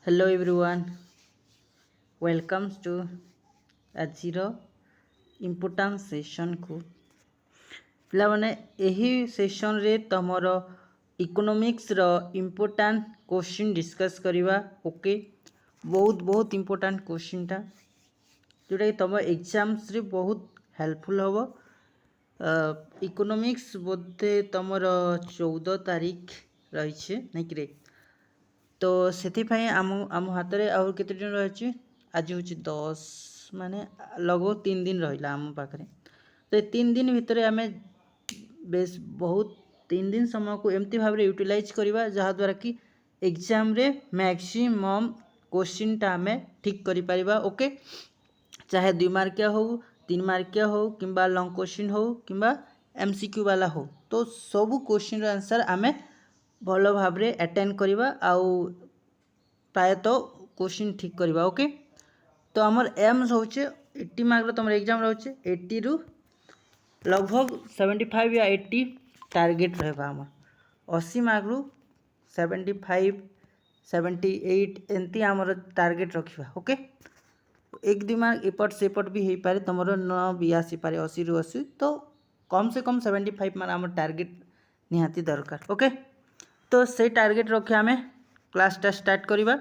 Hello everyone, welcome to ଆଜିର important ସେସନ୍କୁ ପିଲାମାନେ ଏହି ସେସନ୍ରେ ତମର ଇକୋନୋମିକ୍ସର ଇମ୍ପୋର୍ଟାଣ୍ଟ क्वेश्चन डिस्कस करवा। ओके, बहुत इम्पोर्टाट क्वेश्चनटा जोटा कि तुम एग्जाम्स रे बहुत हेल्पफुल हम। इकोनॉमिक्स बोधे तुम 14 तारीख रही नहीं कि तो से आम हाथ में आउ केते दिन रही। आज हूँ 10 माने लगभग 3 दिन रहा आम पाखे। तो 3 दिन भितर आम बेस बहुत 3 दिन समय को एमती भाव में यूटिलाइज करवा जहाँद्वारा कि एग्जाम रे मैक्सिमम क्वेश्चनटा आम ठीक कर पारिबा। ओके, चाहे 2 मार्किया हो 3 मार्किया हो कि लॉन्ग क्वेश्चन हो कि एमसीक्यू वाला हो, तो सबू क्वेश्चन आंसर आम भल भाव में अटेंड करवा आउ प्रायतः क्वेश्चन ठीक करवा। ओके, तो आमर एम्स हो 80 मार्क तुम एग्जाम रोचे 80 रु लगभग 75 या 80 टार्गेट रहा। आम 80 मार्क रु 75 78 एमती आमर टार्गेट रखा। ओके, 1-2 मार्क एपट सेपट भी हो पारे तुम न भी आसीपे 80 रु 80, तो कम से कम 75 मार्क आम टार्गेट निहाती दरकार। ओके, तो से टार्गेट रखे आम क्लासटा स्टार्ट करवा।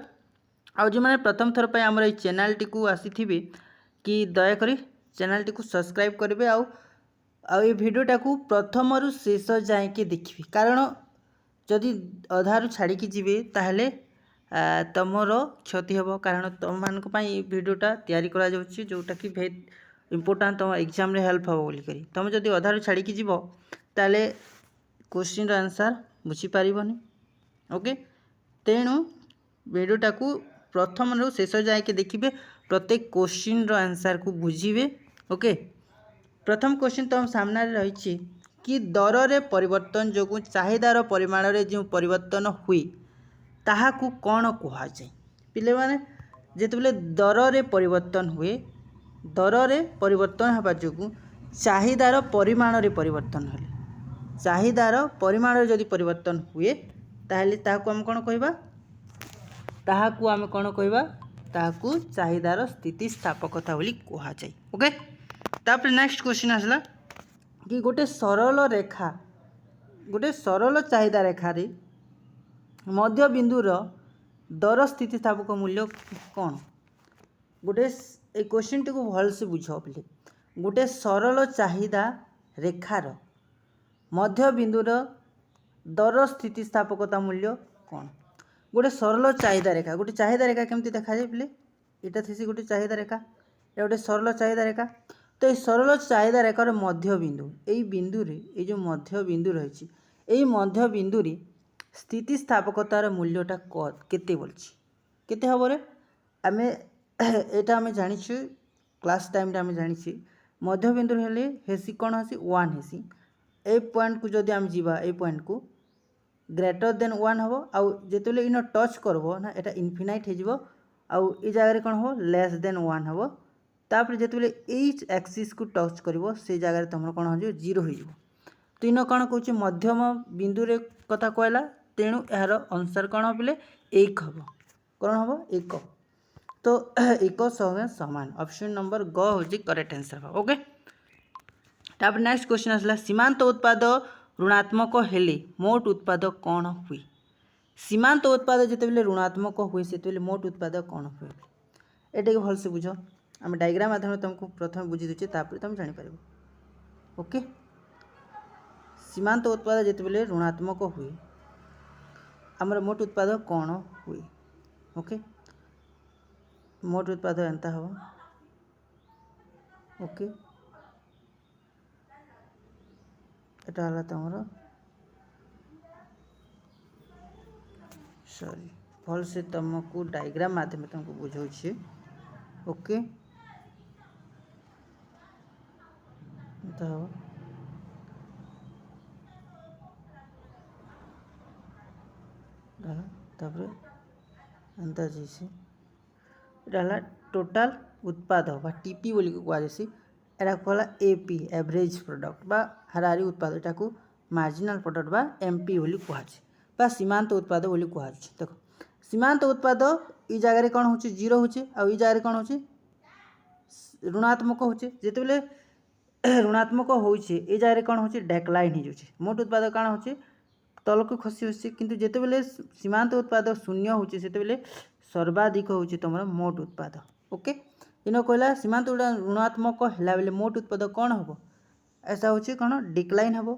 आउ जो मैंने प्रथम थर पर आम चैनल टी आसी कि दयाकोरी चैनल टी सब्सक्राइब करेंगे आउ भिडटा को प्रथम रु शेष जाए देखिए, कारण जदि अधारू छाड़ी जीवे ताहले तुमर क्षति हम, कारण तुम मानक भिडटा तैयारी करा जाउछि जोटा कि बहुत इम्पोर्टाट तुम एग्जाम रे हेल्प हम बोलिक। तुम जदि अधारू छाड़ी जीव ताले क्वेश्चन आंसर बुझी पारिबनी। ओके, तेणु भिडटा को प्रथम रु शेष जाए देखिए, प्रत्येक क्वेश्चन आंसर को बुझीबे। ओके, प्रथम क्वेश्चन तुम सामने रही कि दर रे परिवर्तन जो चाहिदार परिमाण रे जो परिवर्तन हुई ताहाकू कौन कह जाए। पिले माने जेतेबेले दर रे परिवर्तन हुए, दर रे परिवर्तन होगा जो चाहिदार परिमाण रे परिवर्तन है, चाहिदार परिमाण रे जदि परिवर्तन हुए ताहले ताहाकू हम कौन कहबा, ताहाकू आम कौन कहबा, ताहाकू चाहिदार स्थितिस्थापकता बोली कह जाए। ओके, तापर नेक्स्ट क्वेश्चन आसला कि गोटे सरल रेखा, गोटे सरल चाहिदा रेखा रे मध्य बिंदुर दर स्थितिस्थापक मूल्य कौन। गोटे क्वेश्चन टी को भल से बुझ पे, गोटे सरल चाहिदा रेखार मध्य बिंदुर दर स्थितिस्थापकता मूल्य कौन। गोटे सरल चाहिदा रेखा, गोटे चाहिदा रेखा केमती देखा जाए पे, यहाँ थी गोटे चाहिदा रेखा, ये गोटे सरल चाहिदा रेखा। तो ये सरल चाहिदा रेखार मध्य बिंदु, यही बिंदु रे ये जो मध्य बिंदु रही, यही मध्य बिंदु रे स्थितिस्थापकतार मूल्यटा केते बोलछि, केते हम रे आम एटा आम जानिछु क्लास टाइम आम जानिछि मध्य बिंदु हेले हेसी कौन हेसी 1 हेसी। ए पॉइंट को जदि आम जीवा ए पॉइंट को ग्रेटर देन 1 हम, आउ जेतेले इन टच करबो ना एटा इनफिनाइट हो जिवो, आउ ए जगह कौन हो लेस देन 1 हम। तापर जेतेले एच एक्सिस को टच करिवो से जगह तुम कौन हो 0 हो जिवो। तो इन कौन कहूँ मध्यम बिंदु रे कथा कहला, तेणु यार आंसर कौन हम बोले 1 हम, कौन हम 1। तो 1 संगे समान ऑप्शन नंबर ग हूँ करेक्ट आंसर। ओके, तापर नेक्स्ट क्वेश्चन आसला सीमांत उत्पाद ऋणात्मक हेले मोट उत्पाद कौन हुए। सीमांत उत्पाद जितेबाला ऋणात्मक हुए से मोट उत्पाद कौन हुए, ये भल से बुझ। आम डायग्राम माध्यम तुमको प्रथम बुझी दूचे तापर तुम जापर। ओके, सीमांत उत्पाद जितेबाला ऋणात्मक हुए आमर मोट उत्पाद कौन हुए। ओके, मोट उत्पाद एंता हम। ओके, एटा हला तुमर सॉरी भल से तुमको डायग्राम माध्यम तुमको बुझाऊँ। ओके, एंता जैसे ये टोटाल उत्पाद बा टीपी बोली कहुसी, एटा कहला एपी एवरेज प्रोडक्ट बा हाराहारी उत्पाद, एटा को मार्जिनाल प्रोडक्ट बा एमपी बोली कहुए बा सीमांत उत्पाद बोली कहुए। देखो सीमांत उत्पाद ई जगह कौन हो जीरो हो जगह कौन हो ऋणात्मक हो जितेबाला ऋणात्मक हो जगह कौन हो डेक्लाइन हो मोट उत्पाद कौन हो तलक खसी आसी किंतु जितेबाला सीमांत उत्पाद शून्य हो सर्वाधिक हो तुम मोट उत्पाद। ओके इन कहला सीमांत ऋणात्मक है बेले मोट उत्पाद कौन हम ऐसा हूँ कौन डिक्लाइन हम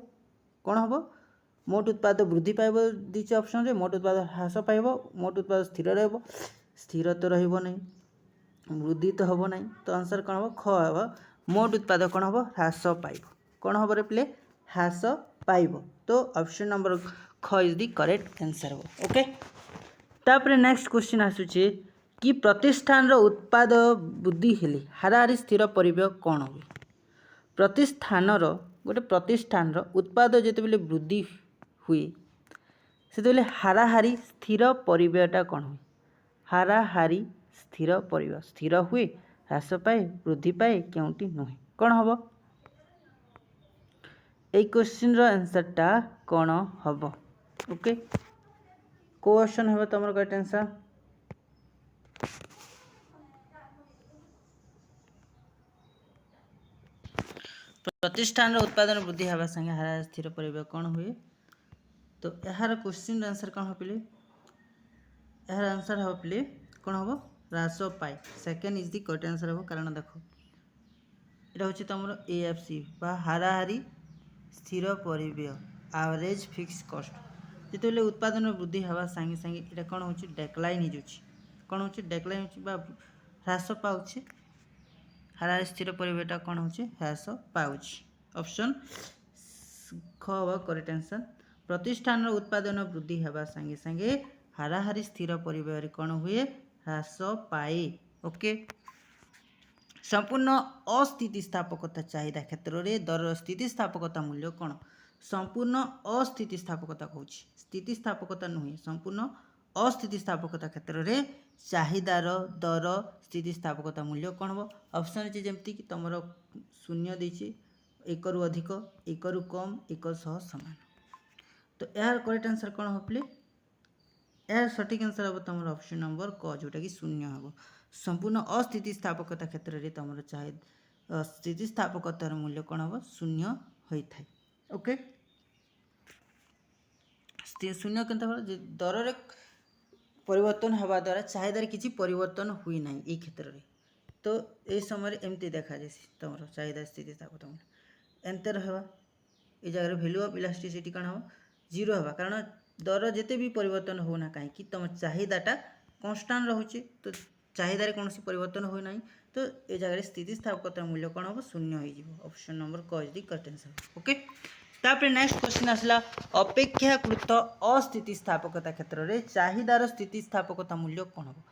कौन हम मोट उत्पाद वृद्धि पाइब दीची ऑप्शन रे मोट उत्पाद ह्रास पाइब मोट उत्पाद स्थिर रहिबो स्थिर तो रहिबो नहीं वृद्धि तो हम नहीं तो आंसर कौन हम ख हम मोट उत्पाद कौन हम ह्रास पाइब कौन हम रिप्ले ह्रास पाइब तो ऑप्शन नंबर ख इज द करेक्ट आंसर हो। ओके तापर नेक्स्ट क्वेश्चन आसुचे कि प्रतिष्ठान रो उत्पाद वृद्धि हेले हाराहारी स्थिर परिबेय कौन हुए प्रतिष्ठान गोटे प्रतिष्ठान उत्पाद जितेबाला वृद्धि हुए से हाराहारी स्थिर परिबेयटा कौन हुए हाराहारी स्थिर परिबेय स्थिर हुए ह्रास पाए वृद्धि पाए क्योंटी नुहे कौन हम ये क्वेश्चन रो आंसरटा कौन हम। ओके को ऑप्शन है तुम करेक्ट आंसर प्रतिष्ठान उत्पादन वृद्धि हवा संगे हाराहारी स्थिर परिबेय कौन हुए तो यार क्वेश्चन आंसर कौन हो यार आंसर हम पे कौन हम ह्रास पाए second is the correct answer हम कारण देख यहाँ हूँ तुम AFC बा हाराहारी स्थिर परिबेय एवरेज फिक्स कॉस्ट जितेबाला उत्पादन वृद्धि हवा संगे संगे ये कौन हो डेक्लाइन हो कौन हो डेक्लाइन हो ह्रास पाऊे हाराहारी स्थिर परिबेयटा कौन हो ह्रास पाऊँ ऑप्शन ख हम करेक्ट आंसर प्रतिष्ठान उत्पादन वृद्धि हवा संगे संगे हाराहारी स्थिर परिबेय कौन हुए ह्रास पाए। ओके संपूर्ण अस्थितिस्थापकता चाहिदा क्षेत्र में दर स्थितिस्थापकता मूल्य कौन संपूर्ण अस्थितिस्थापकता कौन स्थितिस्थापकता नुहे संपूर्ण अस्थितिस्थापकता क्षेत्र में चाहिदार दर स्थितिस्थापकता मूल्य कौन हम ऑप्शन अच्छे जमती कि तुम शून्य देछि एक रु अधिक एक रु कम एक सह समान तो यार करेक्ट आंसर कौन हम प्ले यार सठिक आंसर हम तुम ऑप्शन नंबर क जोटा कि शून्य हम संपूर्ण अस्थितिस्थापकता क्षेत्र में तुम चाहिए स्थितिस्थापकतार मूल्य कौन हम शून्य होता है। ओके शून्य के दर परिवर्तन हवा द्वारा चाहिदार किसी परिवर्तन हुई ना ये क्षेत्र में तो ये समय एमती देखा जाए तुम चाहिदा स्थितिस्थापकता मूल्य एंते रहा ये जगह भैल्यू ऑफ इलास्टिसिटी कौन हम जीरो हवा कारण दर जिते भी परिवर्तन होना कहीं तुम चाहिदाटा कन्स्टांट रोचे तो चाहिदार कौन परिवर्तन हो ना तो ये जगह स्थितिस्थापकतार मूल्य कौन हम शून्य हो ऑप्शन नंबर क is the correct answer. Okay तापर नेक्स्ट क्वेश्चन आसला अपेक्षाकृत अस्थितिस्थापकता क्षेत्र में चाहिदार स्थितिस्थापकता मूल्य कौन हम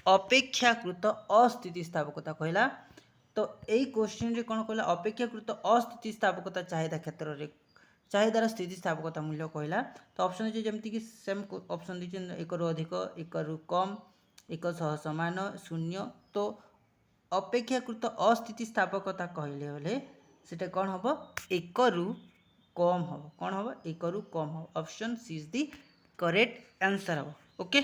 अपेक्षाकृत अस्थितिस्थापकता कहला तो यही क्वेश्चन रे कौन कहला अपेक्षाकृत अस्थितिस्थापकता चाहिदा क्षेत्र में चाहिदार स्थितिस्थापकता मूल्य कहला तो ऑप्शन अच्छे जमती कि सेम ऑप्शन दीजिए एक रु अधिक एक रु कम एक सह समान शून्य तो अपेक्षाकृत अस्थितिस्थापकता कहले बोले सेटा कौन हम एक रु कम हम कौन हम एक रु कम हम option C is the correct answer हम। ओके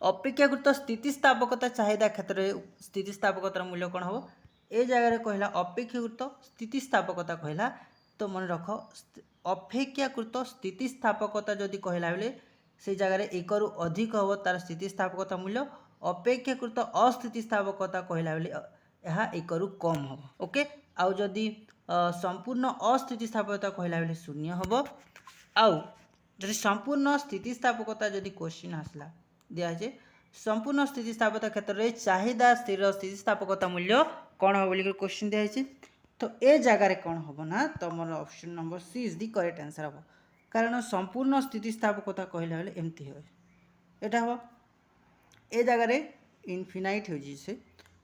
अपेक्षाकृत स्थितिस्थापकता चाहिदा क्षेत्र में स्थितिस्थापकतार मूल्य कौन हम ए जगह कहला अपेक्षाकृत स्थितिस्थापकता कहला तो मन रख अपेक्षाकृत स्थितिस्थापकता जदि कहला बेले से जगह एक रु अधिक हम तार स्थितिस्थापकता मूल्य अपेक्षाकृत अस्थितिस्थापकता कहला बेले यह एक रु कम हम। ओके आउ जदि संपूर्ण अस्थितिस्थापकता कहला बेले शून्य हम आउ जदि संपूर्ण स्थितिस्थापकता जदि क्वेश्चन आसला दिया है संपूर्ण स्थितिस्थापकता क्षेत्र में चाहिदा स्थिर स्थितिस्थापकता मूल्य कौन हम बोलिक क्वेश्चन दिखाई तो ए जगार कौन हम ना तुम option number C is the correct answer हम कारण संपूर्ण स्थितिस्थापकता कहला बेले एमती हो एटा हम ए जगार इनफिनाइट हो से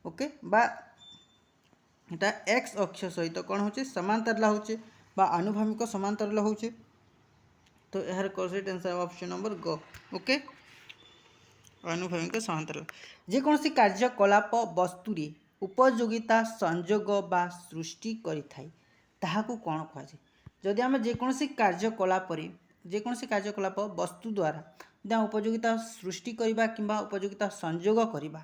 ओके बा एटा एक्स अक्ष सहित कौन हो समांतर होचे बा आनुभूमिक समांतर होचे तो यार करेक्ट आंसर ऑप्शन नंबर ग। ओके आनुभूमिक समांतर जेकोसी कार्यकलाप वस्तुरे उपयोगिता संयोग बा सृष्टि करिथाय ताहाकू कौन कहुए जदि आम जेकोसी कार्यकलाप जेकोसी कार्यकलाप वस्तु द्वारा ଯଦି ଆମେ ଉପयोगिता सृष्टि करबा किंबा उपयोगिता संयोग करबा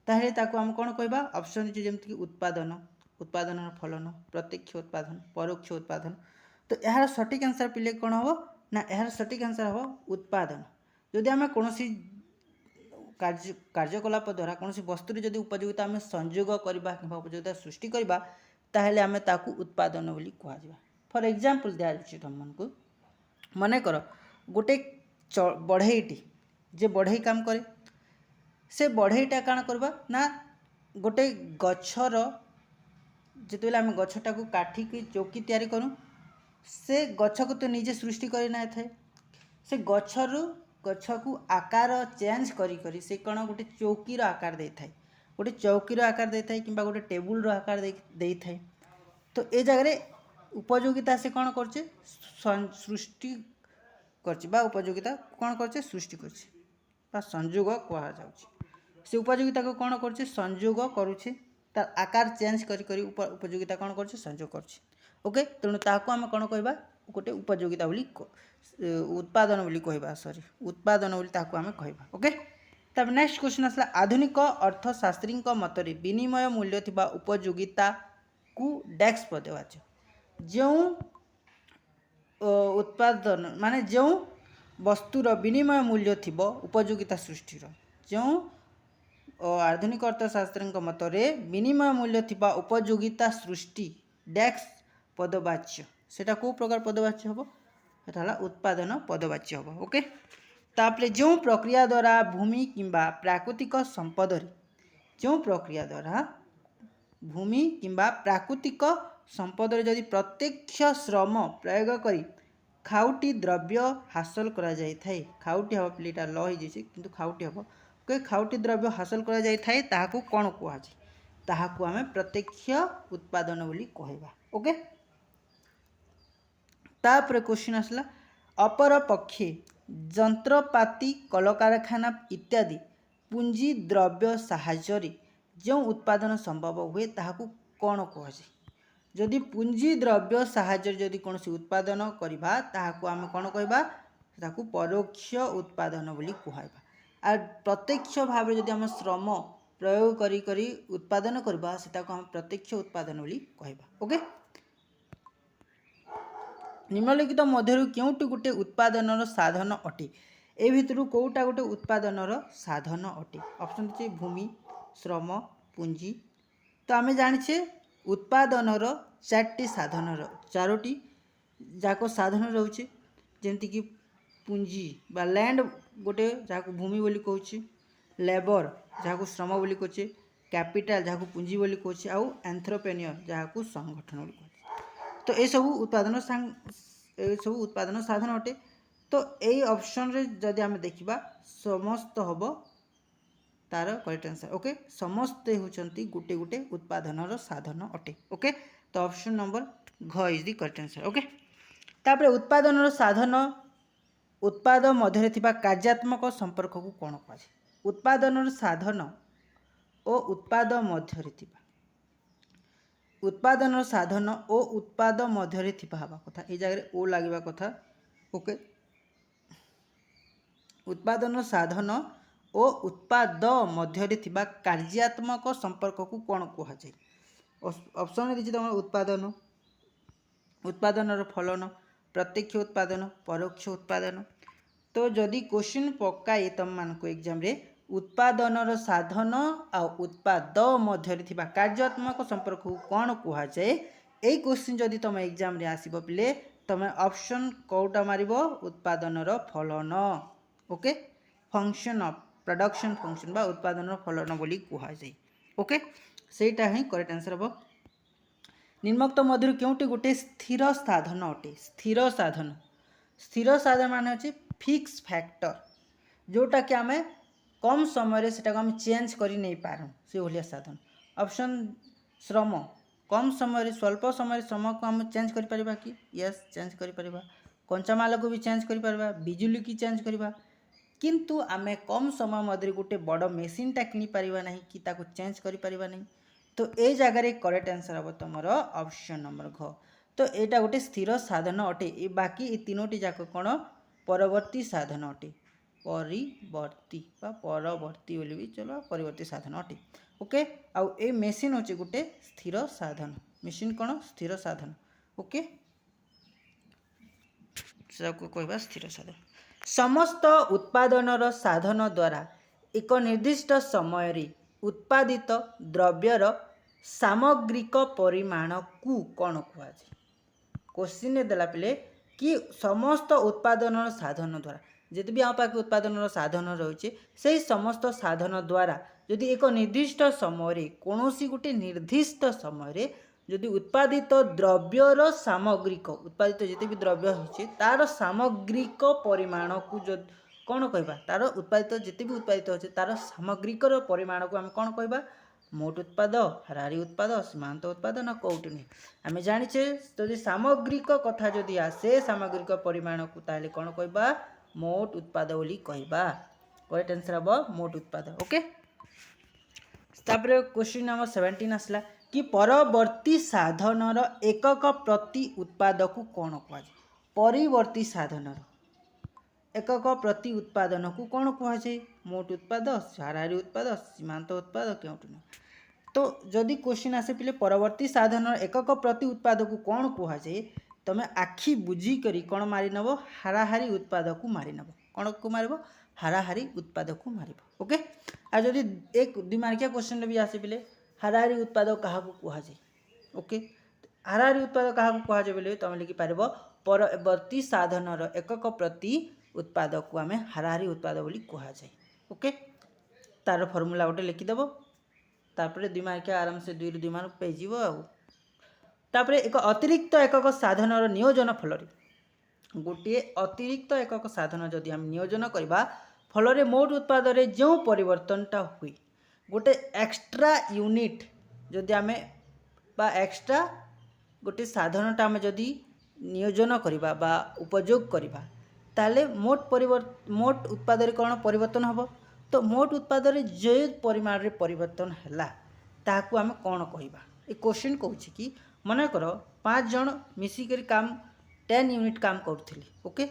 ताहेले ताको हम कोन कहबा ऑप्शन जे जेमति कि उत्पादन उत्पादनर फलन प्रत्यक्ष उत्पादन परोक्ष उत्पादन तो यार सटीक आंसर पिले कोन हो ना यार सटीक आंसर हो उत्पादन जदि आम कौन कार्यकलाप द्वारा कौन वस्तु जदि उपयोगिता आम संयोग करबा किंबा उपयोगिता सृष्टि करबा ताहेले आमे ताकू उत्पादन बोली कहवा फॉर एग्जांपल दिया जाछि तुमको मने कर गोटे बढ़ईटी जे बढ़ई काम करे से बढ़ईटा काण करबा ना गोटे गछर जितेबाला आम गछटा को काटिकी चौकी तैयारी करूँ से गछ को तो निजे सृष्टि कर ना थाए से गछरु गछ को आकार चेंज करी करी से कौन गोटे चौकीर आकार दे थाए गोटे चौकीर आकार दे थाए किंबा गोटे टेबुल आकार दे थाए तो ए जगह उपयोगिता से कौन करछे सृष्टि करछे बा उपयोगिता कौन करछे सृष्टि करछे बा संयोग कहा जाउछे से उपयोगिता को कौन करछे संयोग करूछे तार आकार चेंज करी करी उपयोगिता कौन करछे संयोग करछे ओके तेणु ताको आम कौन कहबा गोटे उपयोगिता बोली उत्पादन बोली कहबा सॉरी उत्पादन बोली ताको आम कहबा ओके तब नेक्स्ट क्वेश्चन आसला आधुनिक अर्थशास्त्री मतरे विनिमय मूल्य थिबा उपयोगिता को डेक्स पदवाच्य जो उत्पादन माने जो वस्तुर विनिमय मूल्य थिबो उपयोगिता सृष्टिर जो आधुनिक अर्थशास्त्री मतरे विनिमय मूल्य थिबा उपयोगिता सृष्टि डेक्स पदवाच्य सेटा को प्रकार पदवाच्य हम एटा उत्पादन पदवाच्य हम ओके तापरे जो प्रक्रिया द्वारा भूमि किंबा प्राकृतिक संपद जो प्रक्रिया द्वारा भूमि किंबा प्राकृतिक संपद जदि प्रत्यक्ष श्रम प्रयोग करी खाउटी द्रव्य हासिल करा जाय थाए खाउटी हम प्लेटा ल हो जाइए किंतु खाउटी हम ओके खाउटी द्रव्य हासिल करा जाय थाए ताहाकू कोन कहवा जाय ताहाकू आमे प्रत्यक्ष उत्पादन बोली कहबा ओके तापर क्वेश्चन आसला अपर पक्षे यंत्रपाती कलकारखाना इत्यादि पूंजी द्रव्य साहाय्य जो उत्पादन संभव हुए ताहाकू कौन कह जदि पूंजी द्रव्य साहाय्य जदि कौन उत्पादन करबा ताहाकू आम कौन कहबा ताकू परोक्ष उत्पादन बोली कहबा आ प्रत्यक्ष भाव जदि आम श्रम प्रयोग करी करी उत्पादन करबा सेटाको हम प्रत्यक्ष उत्पादन बोली कहबा ओके निम्नलिखित मध्यरु केउटी गोटे उत्पादनर साधन अटे ए भितरु कोउटा गोटे उत्पादनर साधन अटे ऑप्शन अछि भूमि श्रम पूंजी तो आम जाने उत्पादनर चारोटी साधन चारोटी जाक साधन रोचे जमती कि पूंजी बा लैंड गोटे जहाँ भूमि बोली कहूँ लेबर जहाँ श्रम बोली कहे कैपिटल जहाँ पूंजी बोली कहे आउ एंटरप्रेन्योर जहाँ संगठन बोली कहे तो ये सब उत्पादन साधन अटे तो यही ऑप्शन रे जदि आम देखा समस्त हम तार करेक्ट आंसर ओके समस्ते होचंती गोटे गोटे उत्पादनर साधन अटे ओके तो ऑप्शन नंबर घ is the correct answer okay तापर उत्पादनर साधन उत्पाद मध्य थिबा कार्यात्मक संपर्क को कौन कह उत्पादनर साधन और उत्पाद मध्य थिबा उत्पादनर साधन और उत्पाद मध्य थिबा हवा कथा ए जगह ओ लागबा कथा ओके उत्पादन साधन और उत्पाद मध्य थिबा कार्यात्मक संपर्क को कौन कह ऑप्शन दीजिए तुम उत्पादन उत्पादनर फलन प्रत्यक्ष उत्पादन परोक्ष उत्पादन तो जदि क्वेश्चन पकाए तुम मानक एग्जाम रे उत्पादनर साधन आ उत्पाद मध्य थिबा कार्यात्मक संपर्क को कौन कह जाए यही क्वेश्चन जदि तुम एग्जाम रे आसीबो पिले तुम ऑप्शन कोटा मारिबो उत्पादनर फलन okay function of production function बा उत्पादनर फलन बोली कह जाए ओके सेटा ही करेक्ट आंसर हम निम्नोक्त मध्य केउटी गोटे स्थिर साधन अटे स्थिर साधन मान अच्छे फिक्स फैक्टर जोटा कि आम कम समय से आम चेंज कर नहीं पारूँ से भाया साधन ऑप्शन श्रम कम समय स्वल्प समय श्रम को आम चेंज कर कि यस चेंज कर कंचामाल को भी चेंज कर बिजुली की चेंज करवा किंतु आम कम समय मध्य गोटे बड़ मेसीनटा किनी पारिबा नहीं कि ताको चेंज करि पारिबा नहीं तो ए जगार करेक्ट आंसर हम तुम ऑप्शन नंबर घ तो यहाँ गोटे स्थिर साधन अटे बाकी ये तीनोटी जाक कौन परवर्ती साधन अटे परिवर्ती बा परवर्ती बोली भी चलो परिवर्ती साधन अटे ओके आउ ए मेसीन होचे गोटे स्थिर साधन मेसीन कौन स्थिर साधन ओके कहवा स्थिर साधन समस्त उत्पादनर साधन द्वारा एक निर्दिष्ट समय रे उत्पादित द्रव्यर सामग्रिक परिमाण को कौन कहुए क्वेश्चन देला पे कि समस्त उत्पादन साधन द्वारा जिते भी आम पाखे उत्पादन साधन रही से समस्त साधन द्वारा यदि एक निर्दिष्ट समय कौन गोटे निर्दिष्ट समय यदि उत्पादित द्रव्यर सामग्रिक उत्पादित जिते भी द्रव्य होचे तार सामग्रिक परिमाण को जो कौन कहवा तार उत्पादित जिते भी उत्पादित होचे तार सामग्रिकर परिमाण को आम कौन कहवा मोट उत्पाद हाराहारी उत्पाद सीमांत उत्पादन कौटी नहीं आम जाचे जदि सामग्रिक कथा जदि आसे सामग्रिक परिमाण को ताले कौन कहवा मोट उत्पाद बोली कहवा करेक्ट आंसर हम मोट उत्पाद ओके तापर क्वेश्चन नंबर 17 आसला कि परवर्ती साधनर एकक प्रति उत्पाद को कौन कहुए परिवर्ती साधनर एकक प्रति उत्पादन को कौन कहुए मोट उत्पाद हाराहारी उत्पाद सीमांत उत्पाद क्योंटू तो जदि क्वेश्चन आसे पे परवर्ती साधन एकक प्रति उत्पाद को कौन कहुए तुम आखि बुझीकर कौन मारी नब हाराहारी उत्पाद को मारी नब कौन को मार हाराहारी उत्पाद को मार ओके आ जदि एक 2 मार्किया क्वेश्चन भी आसे पे हाराहारी उत्पाद क्या कहुए ओके हाराहारी उत्पाद क्या कहुए बोले तुम लिखिपार परवर्ती साधनर एकक प्रति उत्पाद को आम हाराहारी उत्पाद बोली कहुए ओके तार फर्मूला गोटे लिखिदेव तापर 2 मार्किया आराम से 2 ରୁ 2 मार्क पेजिव तापर एक अतिरिक्त एकक साधनर नियोजन फल गोटे अतिरिक्त एकक साधन जदि आम नियोजन करवा फल मोट उत्पाद जो परिवर्तनटा हुए गोटे एक्स्ट्रा यूनिट जदि आम एक्स्ट्रा गोटे साधनटा आम जदि नियोजन करवा बा उपयोग करवा ताले मोट उत्पाद कौन परिवर्तन हम तो मोट उत्पाद जो परिमाण रे परिवर्तन है ताकू आम कौन कहवा ये क्वेश्चन कौन कि मन कर 5 जन मिसिकर काम 10 यूनिट काम करुले ओके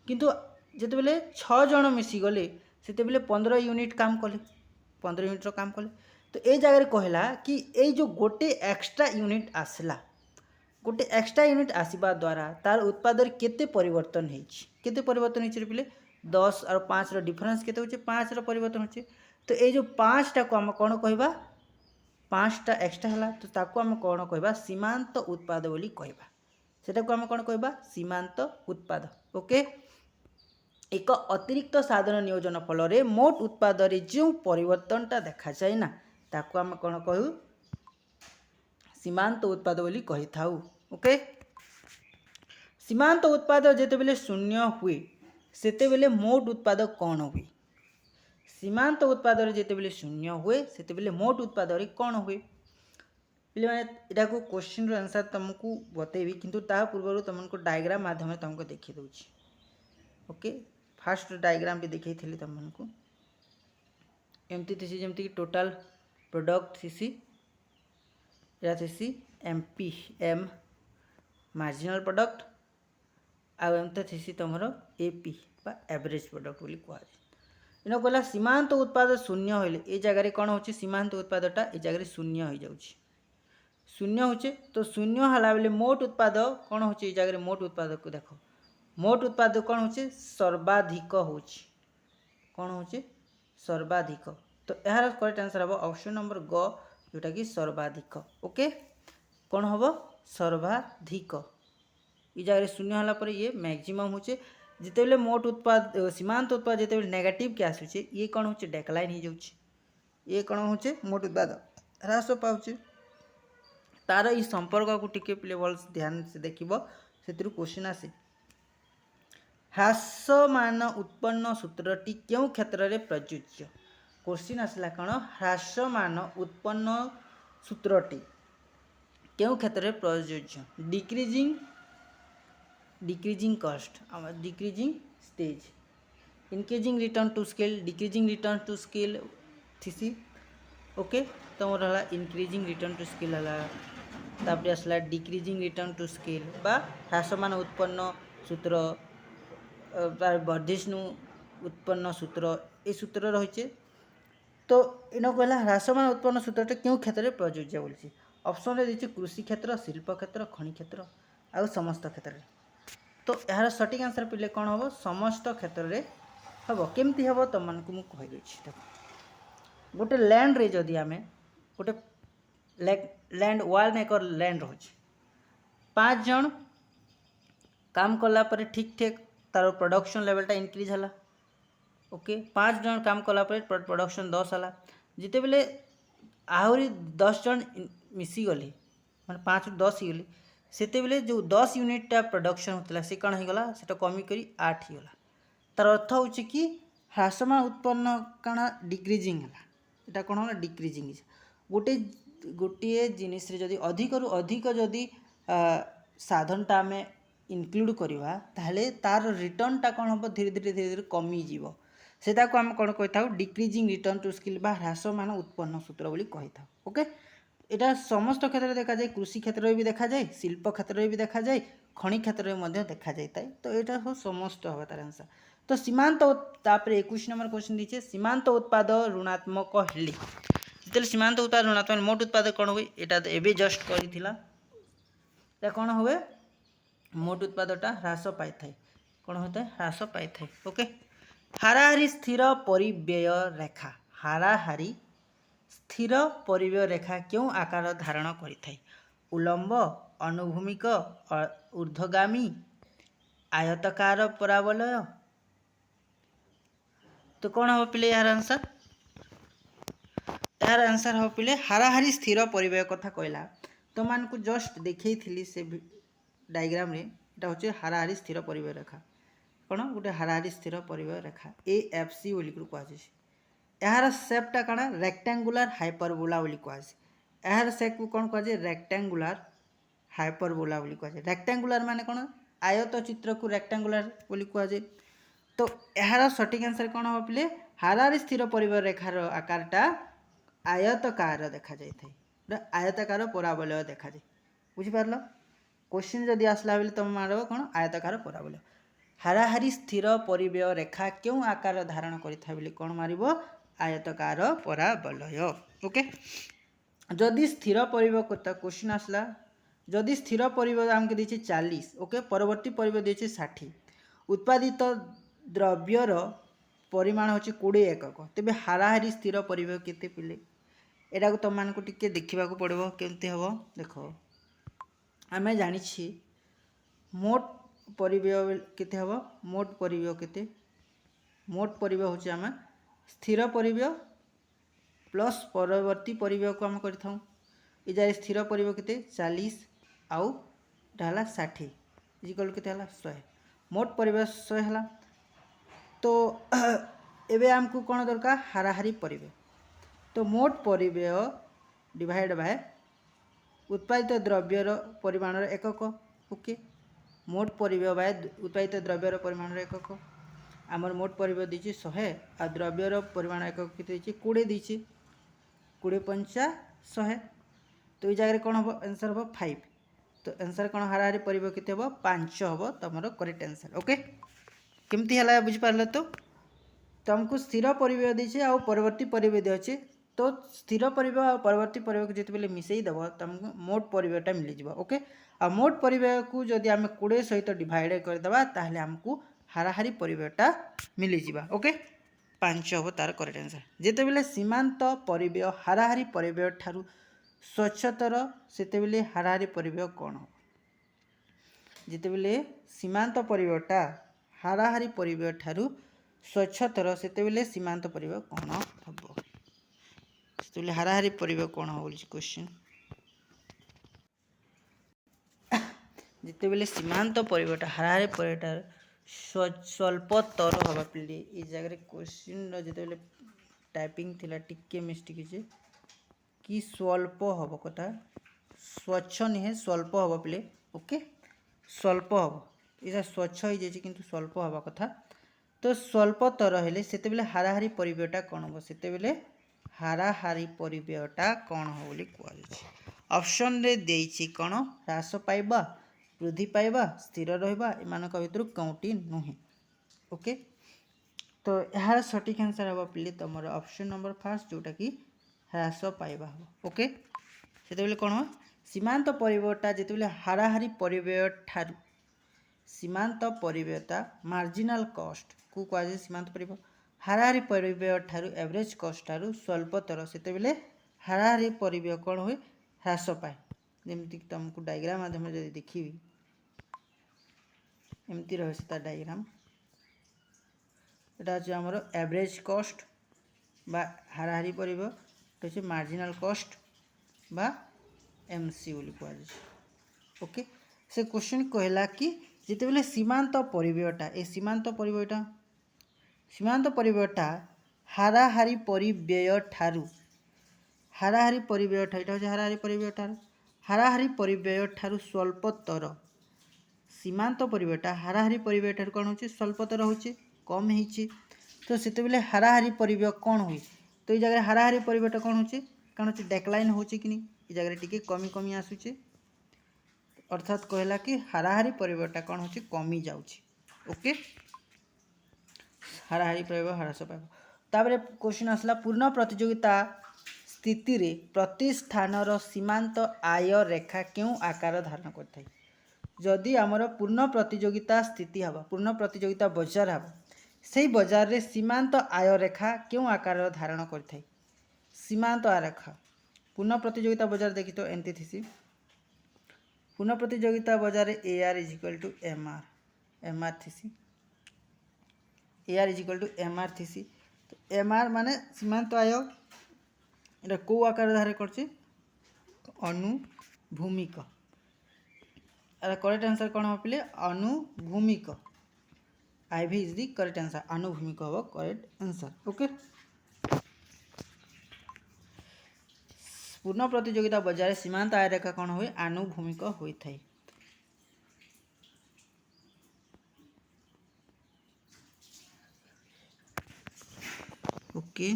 किंतु जिते बेले 6 जन मिसीगले से 15 यूनिट काम कले 15 यूनिट काम कले तो ये जगह कहला कि ये जो गोटे एक्स्ट्रा यूनिट आसला गोटे एक्स्ट्रा यूनिट आसवा द्वारा तार उत्पाद केते परिवर्तन केते परिवर्तन होते पे 10 और 5 डिफरेंस केते होचे 5 परिवर्तन होचे तो ये जो 5 टा को आम कौन कहवा 5 टा एक्स्ट्रा है तो ताको आम कौन कहवा सीमांत उत्पाद बोली कहवा सेटा को आम कौन कहवा सीमांत उत्पाद ओके एक अतिरिक्त साधन नियोजन फल मोट उत्पाद जो परिवर्तनटा देखा जाए ना ताको आम कौन कहू सीमांत उत्पाद बोली कही थाउ ओके सीमांत उत्पाद जेते बेले शून्य हुए सेते बेले मोट उत्पाद कौन हुए सीमांत उत्पाद जेते बेले शून्य हुए सेते बेले मोट उत्पाद कौन हुए पे मैंने को क्वेश्चन आंसर तुमको बतेबी किंतु ता पूर्व तुमको डायग्राम माध्यम तुमको देखी दूची ओके फास्ट डायग्राम भी देखी थी तुमको एमती थी जमती टोटाल प्रोडक्ट थी या थी एमपी एम मार्जिनल प्रोडक्ट आउ एमती थी तुम एपी बा एवरेज प्रोडक्ट बोली कहुए इन कहला सीमांत उत्पाद शून्य होले ए जगह कौन हो सीमांत उत्पादटा ए जगह शून्य हो जाऊँ शून्य होचे तो शून्य हला बेले मोट उत्पाद कौन हो जगह मोट उत्पाद को देख मोट उत्पाद कौन हो सर्वाधिक हो कौन हो सर्वाधिक तो यार करेक्ट आंसर हम ऑप्शन नंबर ग जोटा कि सर्वाधिक ओके कौन हम सर्वाधिक ये जगह शून्य हला पर ये मैक्सिमम होचे जिते बेले मोट उत्पाद सीमांत उत्पाद जिते बेले नेगेटिव के आसुचे ये कौन हो डेक्लाइन हो जाउछि ये कौन हो मोट उत्पाद ह्रास पाउचे तार ये संपर्क को टिके प्ले भल ध्यान से देखिबो सेतिरु क्वेश्चन आसे ह्रासमान उत्पन्न सूत्रटी क्यों क्षेत्र में प्रযোज्य क्वेश्चन आसला कौन ह्रासमान उत्पन्न सूत्रटी क्यों क्षेत्र में प्रযোज्य decreasing cost decreasing stage increasing return to scale decreasing return to scale थी ओके तुम रहा इंक्रीजिंग रिटर्न टू स्केल है आसला डिक्रीजिंग रिटर्न टू स्केल बा ह्रासमान उत्पन्न सूत्र वर्धिष्णु उत्पन्न सूत्र ए सूत्र रही तो इन कहला ह्रासमान उत्पन्न सूत्रटा क्यों क्षेत्र में प्रযোज्य बोली ऑप्शन रे दी कृषि क्षेत्र शिल्प क्षेत्र खनि क्षेत्र आउ समस्त क्षेत्र में तो यार सठिक आंसर पिले कौन हम समस्त क्षेत्र में हम केमती हम तुम मानक मुझे कहीदे गोटे लैंड रे जदि आम गोटे लैंड वाल एक लैंड रोचे 5 जन काम कला पर ठीक ठीक तार प्रोडक्शन लेवलटा इनक्रीज है ओके 5 जन काम कला पर प्रोडक्शन 10 है जिते बेले आहरी 10 जन मिसीगले माने 5 रु 10 गले सेते बेले जो 10 यूनिटा प्रोडक्शन होता से कौन होगा से कमी कर 8 होगा तार अर्थ हूँ कि ह्रासमान उत्पन्न कण डिक्रिजिंग है यहाँ कौन होगा डिक्रिजिंग गोटे गोटे जिनिस जदि अधिक रु अधिक जदि साधनटा आम इनक्लूड करवा ताहले तार रिटर्नटा कौन हम धीरे धीरे धीरे धीरे कमीज से आम कौन कही था डिक्रिजिंग रिटर्न टू स्किल बा ह्रासमान उत्पन्न सूत्र बोली कही था ओके यहाँ समस्त क्षेत्र में देखा जाए कृषि क्षेत्र में भी देखा जाए शिल्प क्षेत्र में भी देखा जाए खनि क्षेत्र में देखा जाए तो यहाँ सब समस्त हम तार आंसर तो सीमांत तापर 21 नंबर क्वेश्चन दीजिए सीमांत उत्पाद ऋणात्मक हेले जिते सीमांत उत्पाद ऋणात्मक मोट उत्पाद कौन हुए यहाँ एवं जस्ट कर कौन हुए मोट उत्पादटा ह्रास पाई थाए कौन होता है ह्रास पाई थाए ओके हाराहारी स्थिर परिव्यय रेखा हाराहारी स्थिर परिव्यय रेखा क्यों आकार धारण करिथाय उलंब अनुभूमिक ऊर्ध्वगामी आयतकार परावलय तो कौन हम पिले यार आंसर हम पिले हाराहारी स्थिर परिव्यय कथा कहला तो मान को जस्ट देखी से डायग्राम रे एटा होचे हाराहारी स्थिर परिव्यय रेखा कौन गोटे हाराहारी स्थिर परिव्यय रेखा AFC बोली कह यार सेपटा कण रेक्टांगुलर हाइपरबोला बोली कह यार सेप को कौन कह रेक्टांगुलर हाइपरबोला बोली कह रेक्टांगुलर माने कौन आयत चित्र को रेक्टांगुलर बोली कह तो यार सठिक आंसर कौन हम पिले हाराहारी स्थिर परिव्यय रेखार आकारटा आयतकार देखा जाए आयतकार परावलय देखा जाए बुझिपार क्वेश्चन जदि आसला बेले तुम मार कौन आयतकार परावलय हाराहारी स्थिर परिव्यय रेखा क्यों आकार धारण करिथा बेले कौन मारिबो आयतकार परावलय ओके जदि स्थिर परिव्यय कथा क्वेश्चन आसला जदि स्थिर परिव्यय आमके देछि 40 ओके परवर्ती परिव्यय देछि 60 उत्पादित द्रव्यर परिमाण होछि 20 एकक तेबे हाराहारी स्थिर परिव्यय केते पिले एटा को तुम मान को टिके देखिबा को पड़बो केमते हबो देखो आमे जानिछि मोट परिव्यय केते हबो मोट परिव्यय केते मोट परिव्यय होछि आमे स्थिर परिव्यय प्लस परवर्ती परिव्यय को आम करथाऊ ए जाय स्थिर परिव्यय केते 40 आउ ढाला 60 इक्वल केते हला 100 मोट परिव्यय 100 हला तो एबे आमको कौन दरकार हाराहारी परिव्यय तो मोट परिव्यय डिवाइड बाय उत्पादित द्रव्यर परिमाणर एकक ओके मोट परिव्यय बाय उत्पादित द्रव्यर परिमाणर एकक आमर मोट परिव्यय दीची 100 आ द्रव्यर परिमाण एकक केते दीची 20 दीची 20 पंचा 100 तो ये जगह कौन हम आंसर हम 5 तो आंसर कौन हाराहारी परिव्यय केते हम 5 हम तुम करेक्ट आंसर ओके केमती है बुझिपार तो तुमको स्थिर परिव्यय दीचे आ परवर्ती परिव्यय दिए तो स्थिर परिव्यय और परवर्ती परिव्यय को जिते मिसई देव तुमको मोट परिव्ययटा मिल ओके आ मोट परिव्यय को जदि आम 20 सहित डिवाइड करदे ताहले आमको हाराहारी परिव्ययटा मिल जावा ओके 5 हम तार करेक्ट आंसर जिते बेले सीमांत परिव्यय हाराहारी परिव्यय ठारू स्वच्छतर सेते बेले हाराहारी परिव्यय कौन हो जिते बेले सीमांत परिव्ययटा हाराहारी परिव्यय ठारू स्वच्छतर सेते बेले सीमांत परिव्यय कौन हम से हाराहारी परिव्यय कौन हो क्वेश्चन जिते बेले सीमांत परिव्ययटा हाराहारी परिव्ययटा स्वल्पतर हवा पिले ये जगह क्वेश्चन जिते बेले टाइपिंग थिला टिके मिस्टेक जे कि स्वल्प हब कथा स्वच्छ नुहे स्वल्प हब पिले ओके स्वल्प हब ये स्वच्छ हो जाए कि स्वल्प हवा कथा तो स्वल्पतर हेले सेते बेले हाराहारी परिव्ययटा कौन हम सेते बेले हाराहारी परिव्ययटा कौन हो बोली कह ऑप्शन रे देछि कौन ह्रास पाइबा वृद्धि पाइबा स्थिर रहिबा एमानक भितर कौटी नुहे ओके तो यार सठिक आंसर हम पे तुम ऑप्शन नंबर फर्स्ट जोटा कि ह्रास पाइबा हम ओके से कौन हो सीमांत परिव्ययटा जिते हाराहारी परिव्यय ठारू सीमांत परिव्ययता मार्जिनाल कस्ट को कहुए सीमांत परिव्यय हाराहारी परिव्यय ठारू एवरेज कस्ट ठारू स्वल्पतर से हाराहारी परिव्यय कौन हुए ह्रास पाए जमीक तुमको डायग्राम माध्यम जब देखी एमती रही डायग्राम এটা হচ্ছে আমার एवरेज कस्ट বা हाराहारी परिव्यय এটা হচ্ছে मार्जिनाल कस्ट বা एमसी बोली कहुए ओके से क्वेश्चन कहला कि जितेबाला सीमांत परिव्ययटा ए सीमांत परिव्ययटा हाराहारी परिव्यय ठारू हाराहारी परिव्यय ठारू ये हाराहारी परिव्यय ठारू हाराहारी परिव्यय ठारू स्वल्पतर सीमांत परिव्ययटा हाराहारी परिव्यय ठारू कौन हो स्वल्पतर हो कम हो तो से हाराहारी परिव्यय कौन हुए तो ये जगह हाराहारी परिव्ययटा कौन हो कौन हो डेक्लाइन हो कि नहीं ये जगह टी कमी कमी आसूचे अर्थात कहला कि हाराहारी परिव्ययटा कौन हो कमी जाऊँगी ओके हाराहारी परिव्यय ह्रास पाइब तापर क्वेश्चन आसला पूर्ण प्रतियोगिता स्थिति रे प्रतिष्ठानर सीमांत आय रेखा क्यों आकार धारण करथाय जदि आमर पूर्ण प्रतियोगिता स्थिति हवा पूर्ण प्रतियोगिता बजार हवा से बजार रे सीमांत आय रेखा क्यों आकार धारण करथाय सीमांत आय रेखा पूर्ण प्रतियोगिता बजार देखी तो एमती थी पूर्ण प्रतियोगिता बजार A R is equal to M R थी A R is equal to M R थी तो एम आर माने सीमांत आय ये कौ आकार धारण कर अनुभूमिक करेक्ट आंसर कौन हम पे अनुभूमिक IV is the correct answer अनुभूमिक हम करेक्ट आंसर ओके पूर्ण प्रतियोगिता बजार सीमांत आय रेखा कौन हुए आनुभूमिक होता है ओके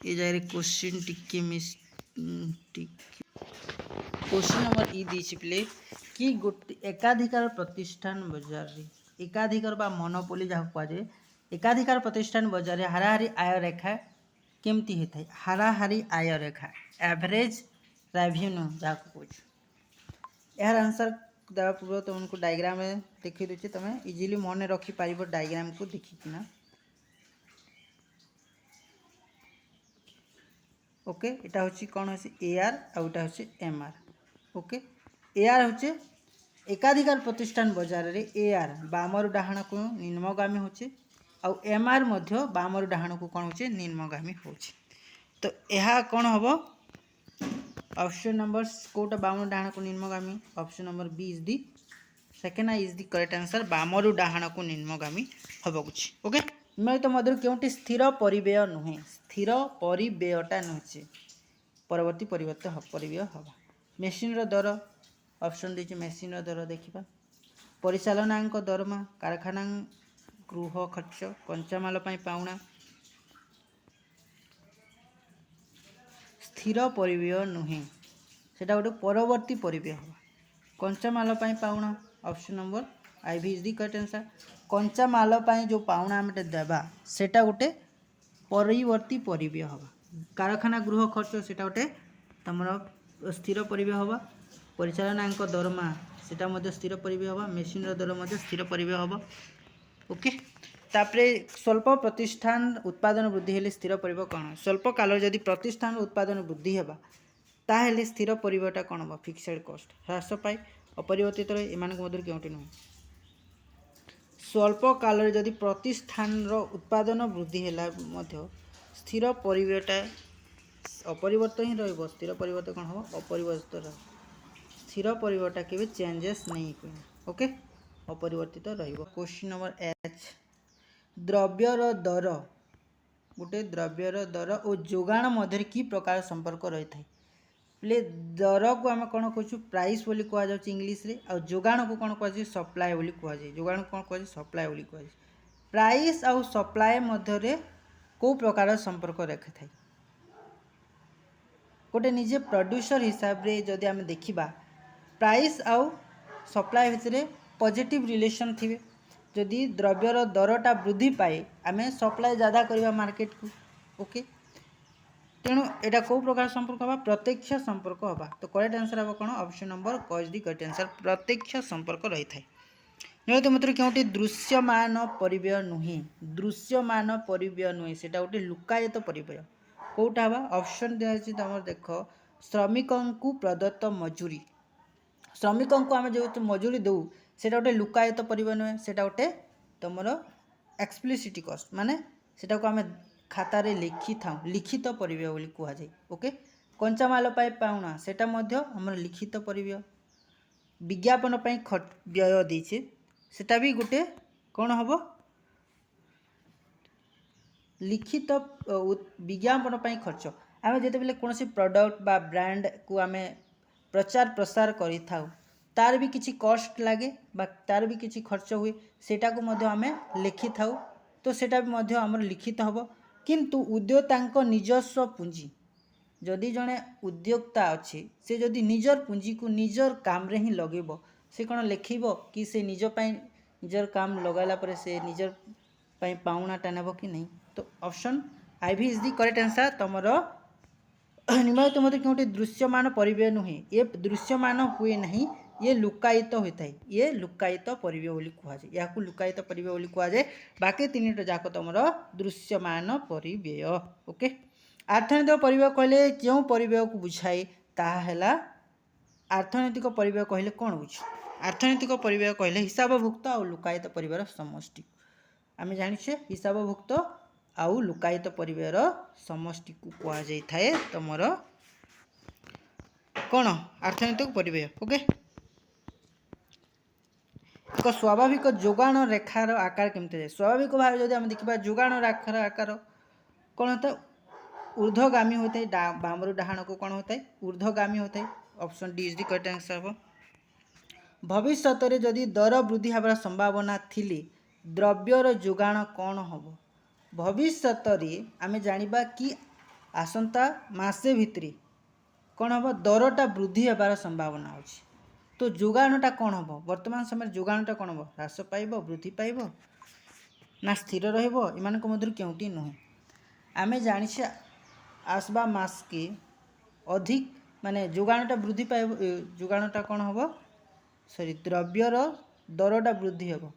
ये जाए क्वेश्चन टिके मिस क्वेश्चन नंबर ई दी पे कि गोटे एकाधिकार प्रतिष्ठान बजार रे एकाधिकार बा मोनोपोली जहाँ कहुए एकाधिकार प्रतिष्ठान बजार हाराहारी आय रेखा केमती होता है हाराहारी आय रेखा एवरेज रेवेन्यू जहाँ कह यार आंसर देवा पूर्व तुमको डायग्राम में देखी दूचे तुम इजिली मन रखिपार डायग्राम को देखिकिना ओके एटा होची कौन होची एआर आ एटा होची एमआर ओके एआर होचे एकाधिकार प्रतिष्ठान बजार रे एआर बामर डाहाण को निम्नगामी होचे आ एमआर मध्य बामर डाहाण को कौन होचे निम्नगामी होचे तो यह कौन हम ऑप्शन नंबर कोटा बामर डाहाण को निम्नगामी option number B is the second is the correct answer बामर डाहाण को निम्नगामी हबकुछि ओके निम्नलिखित मध्य केउटी स्थिर परिव्यय नुहे स्थिर परिव्ययटा नुहे परवर्ती परिव्यय हवा मेसीन दर ऑप्शन दी मेसीन दर देखा परिचालनांक दरमा कारखाना गृह खर्च कंचामाल पाउना स्थिर परिव्यय नुहे सेटा गोटे परवर्ती परिव्यय हवा कंचामाल पाउना option number IV is the correct answer कंचामाल जो पाउना आम देवा सेटा गोटे परिवर्ती परिव्यय हवा कारखाना गृह खर्च सेटा गोटे तुम स्थिर परिव्यय हवा परिचालनांक दरमा सेटा मध्य स्थिर परिव्यय हवा मेसीन दर मध्य स्थिर परिव्यय हवा ओके तापरे स्वल्प प्रतिष्ठान उत्पादन वृद्धि हेले स्थिर परिव्यय कौन स्वल्प काल जदि प्रतिष्ठान उत्पादन वृद्धि हेबा ताहेले स्थिर परिव्ययटा कौन हम फिक्सेड कॉस्ट ह्रास पाए अपरिवर्तित रहे एमानक मध्य केउटी नुहे स्वल्प काल जदि प्रतिष्ठान उत्पादन वृद्धि है स्थिर परिव्ययटा अपरिवर्तित ही रहिबो स्थिर परिवर्तन कौन हम अपरिवर्तित रह स्थिर परिव्ययटा केबे चेंजेस नहीं हुए ओके अपरिवर्तित रहिबो क्वेश्चन नंबर एच द्रव्यर दर गोटे द्रव्यर दर और जोगाण मध्य की प्रकार संपर्क रही है प्ले दर को आम कौन कहूँ प्राइस बोली कहुए इंग्लीश रे आ जोगाण को कौन कहुए सप्लाय बोली कहुए जोगाण को कौन कहुए सप्लाय बोली कहुए प्राइस आउ सप्लाय मध्य को प्रकार संपर्क रखी था गोटे निजे प्रोड्यूसर हिसाब रे जदि आम देखा प्राइस आउ सप्लाय भितर पॉजिटिव रिलेशन थे जदि द्रव्यर दरटा वृद्धि पाए आम सप्लाय ज़्यादा करवा मार्केट को ओके तेणु यहाँ कौ प्रकार संपर्क हवा प्रत्यक्ष संपर्क हवा तो करेक्ट आंसर हम कौन ऑप्शन नंबर क इज द करेक्ट आंसर प्रत्यक्ष संपर्क रही है निहत मत क्योंकि दृश्यमान परिव्यय नुहे दृश्यमान परिव्यय नुहे से गोटे लुकायत परिव्यय कौटा हवा ऑप्शन दिखाई तुम देख श्रमिकों को प्रदत्त मजूरी श्रमिकों को आम जो मजूरी दौ से गोटे लुकायत परिव्यय नुहे से गोटे तुम एक्सप्लिसिट कस्ट माने सेटा को आम खातार लिखि था लिखित परिव्यय बोली कहुए ओके कंचामाल पाउना सेटा आम लिखित परिव्यय विज्ञापन व्यय देचे सेटा भी गोटे कौन हम लिखित विज्ञापन खर्च आम जिते कौन प्रोडक्ट बा ब्रांड को आम प्रचार प्रसार करि थाउ तार भी किसी कॉस्ट लगे बा तार भी किसी खर्च हुए सेटा को आम लिखि थाउ तो सेटा भी आमर लिखित हम किंतु उद्योक्ता निजस्व पुंजी जदि जड़े उद्योक्ता अच्छे से जदि निजर पुंजी को निजर काम रे ही लगेब से कौन लिखब कि से निजर काम लगाला पर से निजर पाउनाटा नेब कि नहीं तो ऑप्शन आई भी इज द करेक्ट आंसर तुम निम्नलिखित मध्य क्योंकि दृश्यमान परिव्यय नुहे ये दृश्यमान हुए नहीं ये लुकायित होता है ये लुकायित परिव्यय बोली कहुए या लुकायित परिव्यय बोली कहुए बाकी तीन जाक तुम दृश्यमान परिव्यय ओके अर्थनैतिक परिव्यय कहले क्यों परिव्यय को बुझाए ताहा अर्थनैतिक परिव्यय कहले कौन बुझ अर्थनैतिक परिव्यय कहले हिसाबभुक्त और लुकायित परिव्यय समष्टि आम जाने हिसाबभुक्त आउ लुकायित परिव्ययर समष्टि को कहुए तुम कौन अर्थनैतिक परिव्यय ओके एक स्वाभाविक जोगाण रेखार आकार केमती जाए स्वाभाविक भाव जब आम देखा जोगाण रेखार आकार कौन होता है ऊर्ध्वगामी होता है बामरू डाहाण को कौन होता है ऊर्ध्वगामी होता है option D is the correct answer हम भविष्य में जदि दर वृद्धि हबार संभावना थिले द्रव्यर जोगाण कौन हम भविष्य आम जाना कि आसंता मासे भितरे कौन हम दरटा वृद्धि हबार संभावना अच्छी तो जोगाणटा कौन हम वर्तमान समय जोगाणटा कौन हम ह्रास पाइब वृद्धि पाइब ना स्थिर रही क्योंटी नुहे आम जाने आसबा मास के अधिक माने जोगाणटा वृद्धि पाइब जोगाणटा कौन हम सॉरी द्रव्यर दरटा वृद्धि हम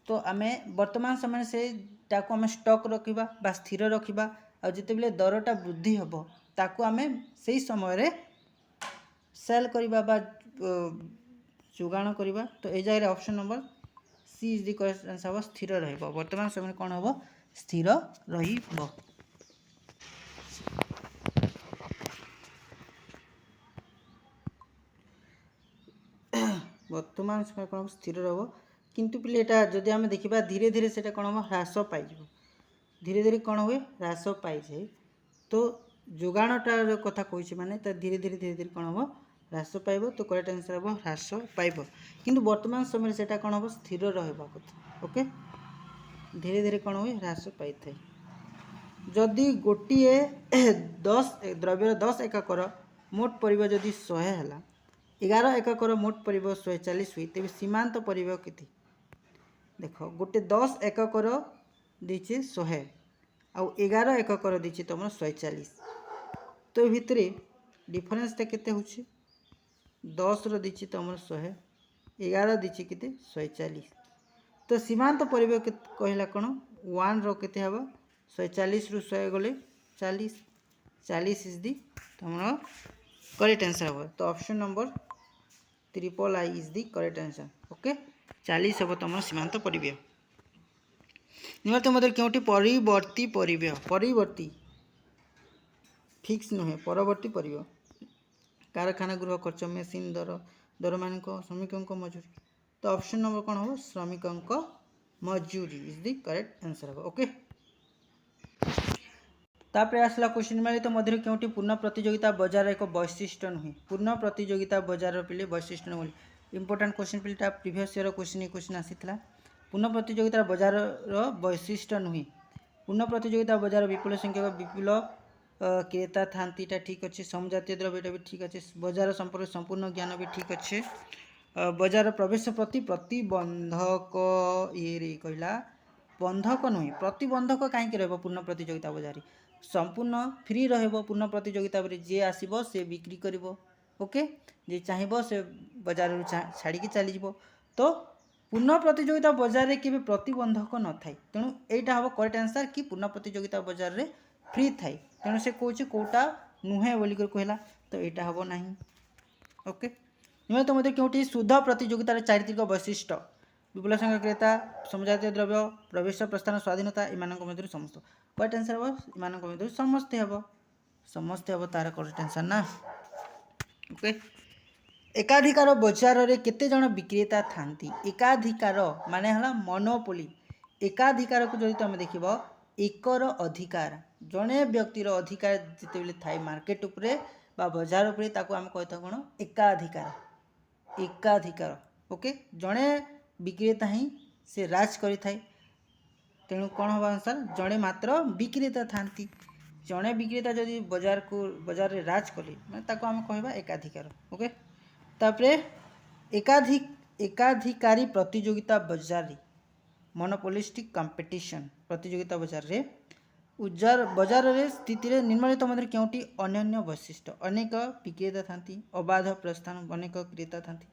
तो आम वर्तमान समय से ताको आम स्टॉक रखा बा स्थिर रखा और जिते दरटा वृद्धि हम ताको आम से समय सेल करवा बा जोगाण करवा तो ये जगह option number C is the correct answer हम स्थिर रहिबो वर्तमान समय कौन हम स्थिर रहिबो वर्तमान समय कौन हम स्थिर रहो किंतु पिले एटा जदि आम देखा धीरे धीरे से कौन हम ह्रास पाई धीरे धीरे कौन हुए ह्रास पाई जाए तो जोगाणटार कथा कही माने धीरे धीरे कौन हम ह्रास पाइब तो करेक्ट आंसर हम ह्रास पाइब किंतु वर्तमान समय से कौन हम स्थिर रहा कथा ओके धीरे धीरे कौन हुए ह्रास पाई था जदि गोटे 10 द्रव्यर 10 एककर मोट परिव्यय जदि 100 है 11 एककर मोट परिव्यय 140 हुई तेज सीमांत परिव्यय केते देख गोटे 10 एककर दीचे 100 आउ 11 एककर दीचे तुम 140 तो भितर डिफरेन्सटा केते होछि 10 रो दीची तुम 100 11 दीची केते 140 तो सीमांत परिव्यय कहला कौन 1 रो केते हबो 140 रु 100 गले 40 इज दी तुम करेक्ट आंसर हम तो option number triple I is the correct answer okay 40 हम तुम सीमांत परिव्यय निम्नलिखित मध्य क्योंटी परिवर्ती परिव्यय परिवर्ती फिक्स नुहे परवर्ती परिव्यय कारखाना गृह खर्च मेसीन दर मान श्रमिकों मजूरी तो ऑप्शन नंबर कौन हम श्रमिकों मजूरी इज द करेक्ट आंसर हम ओके तापर आसला क्वेश्चन मारे तो मध्य क्योंटी पूर्ण प्रतियोगिता बजार एक वैशिष्ट्य नुहे पूर्ण प्रतियोगिता बजार पिले वैशिष्ट्य नुहे इंपोर्टेंट क्वेश्चन पिलेटा प्रीवियस ईयर क्वेश्चन आसीथिला पूर्ण प्रतियोगिता बजार वैशिष्ट्य नुहे पूर्ण प्रतियोगिता बजार विपुल संख्यक विपुल क्रेता थांती ठीक अच्छे समजातीय द्रव्यटा भी ठीक अच्छे बजार संपर्क संपूर्ण ज्ञान भी ठीक अच्छे बजार प्रवेश प्रति प्रतिबंधक ये कहला बंधक नुहे प्रतिबंधक कहीं पूर्ण प्रतियोगिता बजार संपूर्ण फ्री पूर्ण प्रतियोगिता जी आसब से बिक्री कर ओके जी चाहब से बजार छाड़ी चली तो पूर्ण प्रतियोगिता बजार में केवल प्रतिबंधक न थाए तेणु यहाँ हम करेक्ट आंसर कि पूर्ण प्रतियोगिता बजार में फ्री थाए तेणु से कौन कौटा नुहे बोलिक कहला तो यहाँ हम ना ओके नुहे तो मत क्योंकि शुद्ध प्रतियोगितार चारित्रिक वैशिष्ट्य विपुल संख्या क्रेता समजातीय द्रव्य प्रवेश प्रस्थान स्वाधीनता इन समस्त करेक्ट आंसर हम इन समस्ते हम तार करेक्ट आंसर ना ओके एकाधिकार बजार रे केते जन विक्रेता थांती एकाधिकार माने हला मोनोपोली एकाधिकार को जदि तुम देखिब एकर अधिकार जड़े व्यक्तिर अधिकार जिते थाए मार्केट उपरे बा बजार उपरे ताको आम कहता कौन एकाधिकार एकाधिकार ओके जड़े विक्रेता ही से राज करि थाए तेणु कौन हम आंसर जड़े मात्र विक्रेता थांती जड़े विक्रेता जदि बजार को बजार रे राज कले माने ताको आम कहबा एकाधिकार ओके तापरे एकाधिकारी प्रतियोगिता बजार मोनोपोलिस्टिक कंपटीशन प्रतियोगिता बजार रे बजार रे स्थिति रे निम्नलिखित मध्य केउटी अन्य वैशिष्ट्य अनेक विक्रेता थांती अबाध प्रस्थान अनेक क्रेता थांती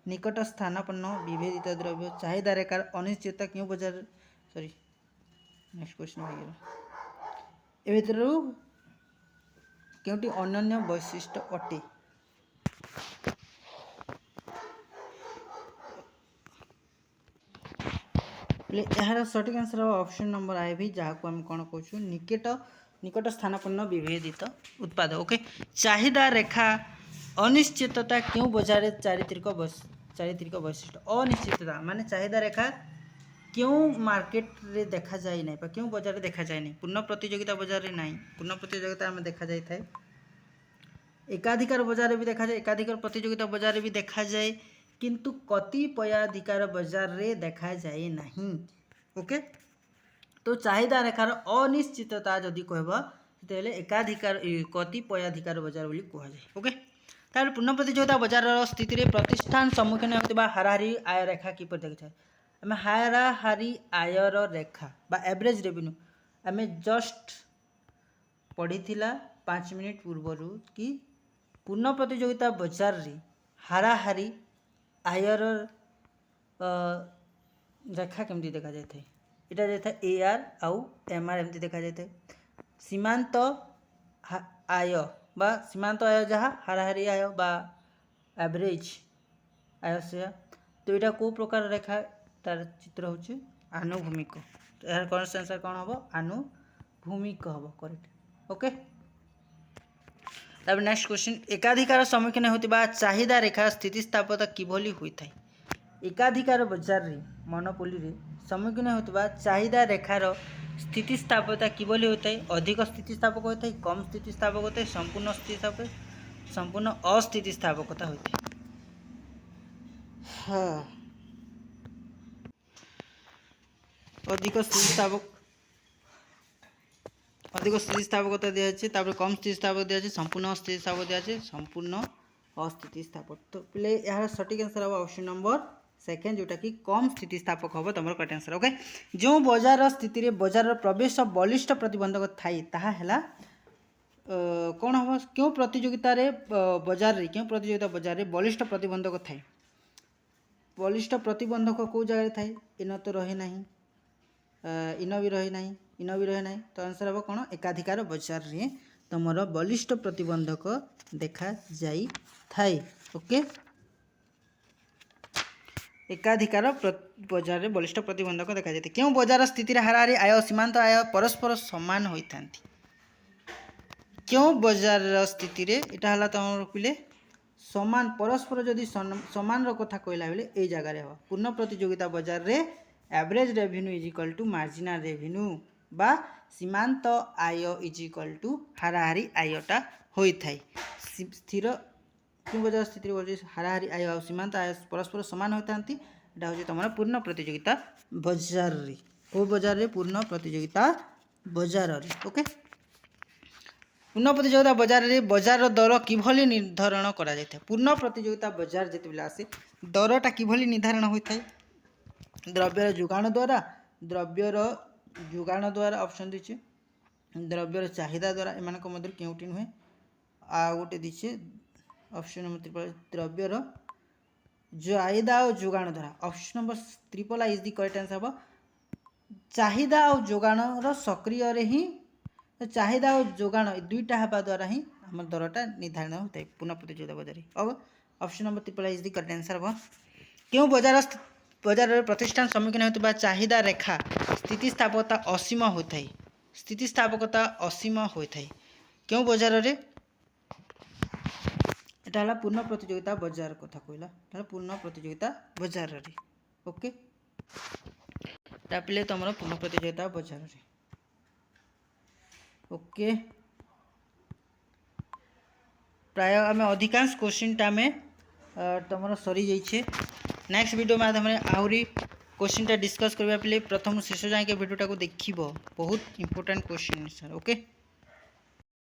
निकट स्थानापन्न विभेदित द्रव्य चाहिदा रेखार अनिश्चितता क्यों बजार सॉरी नेक्स्ट क्वेश्चन हो गया ए भितर केउटी अन्य वैशिष्ट्य अटे यार सठिक आंसर ऑप्शन नंबर आए भी जहाँ को आम कौन कहूँ निकट स्थानापन्न विभेदित उत्पाद ओके चाहिदा रेखा अनिश्चितता क्यों बजार चारित्रिक वैशिष्ट्य अनिश्चितता माने चाहिदा रेखा क्यों मार्केट रे देखा जाए ना क्यों बजार देखा जाए नहीं पूर्ण प्रतियोगिता बजार रे नहीं पूर्ण प्रतियोगिता में देखा जाए था एकाधिकार बजार भी देखा जाए एकाधिकार प्रतियोगिता बजार भी देखा जाए किंतु कतिपयाधिकार बजार रे देखा जाए नहीं ओके तो चाहिदा रेखार अनिश्चितता जदि कहबा तेले एकाधिकार कतिपयाधिकार बजार बोली कह जाए ओके तार पूर्ण प्रतियोगिता बजार स्थिति रे प्रतिष्ठान सम्मुखीन होता हाराहारी आय रेखा किपर देखा आम हाराहारी आयर रेखा बा एवरेज रेवेन्यू आम जस्ट पढ़ी 5 मिनिट पूर्वर कि पूर्ण प्रतियोगिता बजार रे हाराहारी आयर रेखा केमती देखा जाए यहाँ जाए ए आर आउ एम आर एमती देखा जाए सीमांत आय बा सीमांत आय जहाँ हाराहारी आय बा एवरेज आय से तो यहाँ कौ प्रकार रेखा तार चित्र हूँ आनुभूमिक यार करेक्ट आंसर कौन हम आनुभूमिक हम करेक्ट ओके तब नेक्स्ट क्वेश्चन एकाधिकार सम्मुखीन होता चाहिदा रेखा स्थितिस्थापकता किभली होता है एकाधिकार बजार रे मोनोपोली रे सम्मुखीन होता चाहिदा रेखार स्थितिस्थापकता किभली होता है अधिक स्थितिस्थापक होता है कम स्थितिस्थापक होता है संपूर्ण स्थितिस्थापक संपूर्ण अस्थितिस्थापकता होता है हाँ अधिक स्थितिस्थापकता दिखाई कम स्थितिस्थापक दिखाई संपूर्ण अस्थितिस्थापक दिखाई संपूर्ण अस्थितिस्थापक तो पे यार सठिक आंसर हम ऑप्शन नंबर सेकेंड जोटा कि कम स्थितिस्थापक हम तुम करेक्ट आंसर ओके जो बजार स्थिति रे बजार प्रवेश बलिष्ठ प्रतिबंधक थाई ताहा हैला कौन हम क्यों प्रतियोगिता रे बजार रे क्यों प्रतियोगिता बजार रे बलिष्ठ प्रतिबंधक थाई बलिष्ठ प्रतिबंधक कौ जगह थाई इन तो रहे नहीं इन भी रही नहीं इन भी रहे नहीं तो आंसर हम कौन एकाधिकार बजार रे तुमर बलिष्ठ प्रतिबंधक देखा जाई थाई ओके एकाधिकार बजार रे बलिष्ठ प्रतिबंधक देखा जाए क्यों बजार स्थिति हाराहारी आय सीमांत आय परस्पर समान होता क्यों बजार स्थिति रे इटा हला तुम पिले समान परस्पर जदि समान कथा कहला बेले ए जगह हम पूर्ण प्रतियोगिता बजार रे average revenue is equal to marginal revenue बा सीमांत आय इज इक्वल टू हाराहारी आयटा होता है स्थिर क्यों बजार स्थिति बोल हाराहारी आय और सीमांत आय परस्पर सामान होता यहाँ हूँ तुम पूर्ण प्रतियोगिता बजार रे को बजार रे पूर्ण प्रतियोगिता बजार रे ओके पूर्ण प्रतियोगिता बजार में बजार दर किभली निर्धारण करा जाए पूर्ण प्रतियोगिता बजार जिते आसे दरटा किभली निर्धारण होता है द्रव्यर जोगाण द्वारा ऑप्शन दीचे द्रव्यर चाहिदा द्वारा एम क्योंटी नुहे आ गोटे दीचे ऑप्शन नंबर द्रव्यर चाहिदा और जोगाण द्वारा option number triple I is the correct answer हम चाहिदा और जोगाण सक्रिय ही चाहिदा और जोगाण दुईटा हवा द्वारा ही आम दरटा निर्धारण होता है पूर्ण प्रतियोगिता बजार अब option number triple I is the correct answer हम क्यों बजार प्रतिष्ठान सम्मुखीन होता चाहिदा रेखा स्थितिस्थापकता असीम होता है स्थितिस्थापकता असीम होता है क्यों बजार रे एटा पूर्ण प्रतियोगिता बजार कथा कहला पूर्ण प्रतियोगिता बजार रे ओके तापले तुम पूर्ण प्रतियोगिता बजार रे ओके प्राय आम अधिकांश क्वेश्चन आम तुम सरी जाइए नेक्स्ट वीडियो माध्यम आहरी क्वेश्चन डिस्कस करने प्रथम शेष जाए वीडियोटा को देखिए बहुत इंपोर्टेंट क्वेश्चन सर ओके।